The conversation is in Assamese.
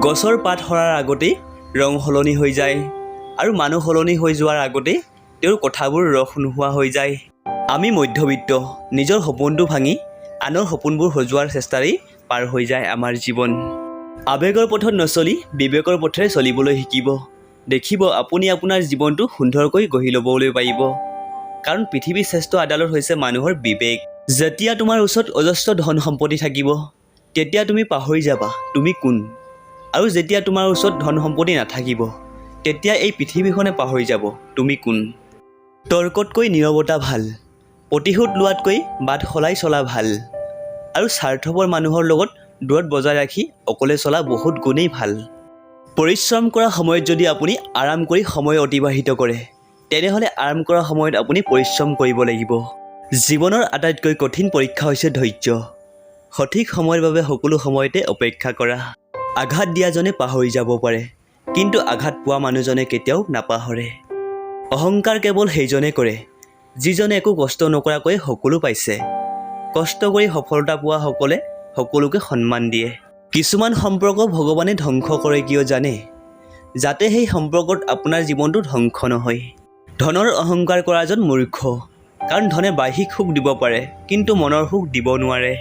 গছৰ পাত সৰাৰ আগতেই ৰং সলনি হৈ যায় আৰু মানুহ সলনি হৈ যোৱাৰ আগতেই তেওঁৰ কথাবোৰ ৰস নোহোৱা হৈ যায়। আমি মধ্যবিত্ত, নিজৰ সপোনটো ভাঙি আনৰ সপোনবোৰ সজোৱাৰ চেষ্টাৰেই পাৰ হৈ যায় আমাৰ জীৱন। আৱেগৰ পথত নচলি বিবেকৰ পথেৰে চলিবলৈ শিকিব। দেখিব আপুনি আপোনাৰ জীৱনটো সুন্দৰকৈ গঢ়ি ল'বলৈ পাৰিব। কাৰণ পৃথিৱীৰ শ্ৰেষ্ঠ আদালত হৈছে মানুহৰ বিবেক। যেতিয়া তোমাৰ ওচৰত অজস্ৰ ধন সম্পত্তি থাকিব তেতিয়া তুমি পাহৰি যাবা তুমি কোন। আৰু যেতিয়া তোমাৰ ওচৰত ধন সম্পত্তি নাথাকিব তেতিয়া এই পৃথিৱীখনে পাহৰি যাব তুমি কোন। তৰ্কতকৈ নীৰৱতা ভাল, প্ৰতিশোধ লোৱাতকৈ বাট সলাই চলা ভাল, আৰু স্বাৰ্থপৰ মানুহৰ লগত দূৰত বজাই ৰাখি অকলে চলা বহুত গুণেই ভাল। পৰিশ্ৰম কৰা সময়ত যদি আপুনি আৰাম কৰি সময় অতিবাহিত কৰে তেনেহ'লে আৰাম কৰা সময়ত আপুনি পৰিশ্ৰম কৰিব লাগিব। জীৱনৰ আটাইতকৈ কঠিন পৰীক্ষা হৈছে ধৈৰ্য। সঠিক সময়ৰ বাবে সকলো সময়তে অপেক্ষা কৰা। আঘাত দিয়াজনে পাহৰি যাব পাৰে, কিন্তু আঘাত পোৱা মানুহজনে কেতিয়াও নাপাহৰে। অহংকাৰ কেৱল সেইজনে কৰে যিজনে একো কষ্ট নকৰাকৈ সকলো পাইছে। কষ্ট কৰি সফলতা পোৱা সকলে সকলোকে সন্মান দিয়ে। কিছুমান সম্পৰ্ক ভগৱানে ধ্বংস কৰে কিয় জানে? যাতে সেই সম্পৰ্কত আপোনাৰ জীৱনটো ধ্বংস নহয়। ধনৰ অহংকাৰ কৰাজন মূৰ্খ, কাৰণ ধনে বাহ্যিক সুখ দিব পাৰে কিন্তু মনৰ সুখ দিব নোৱাৰে।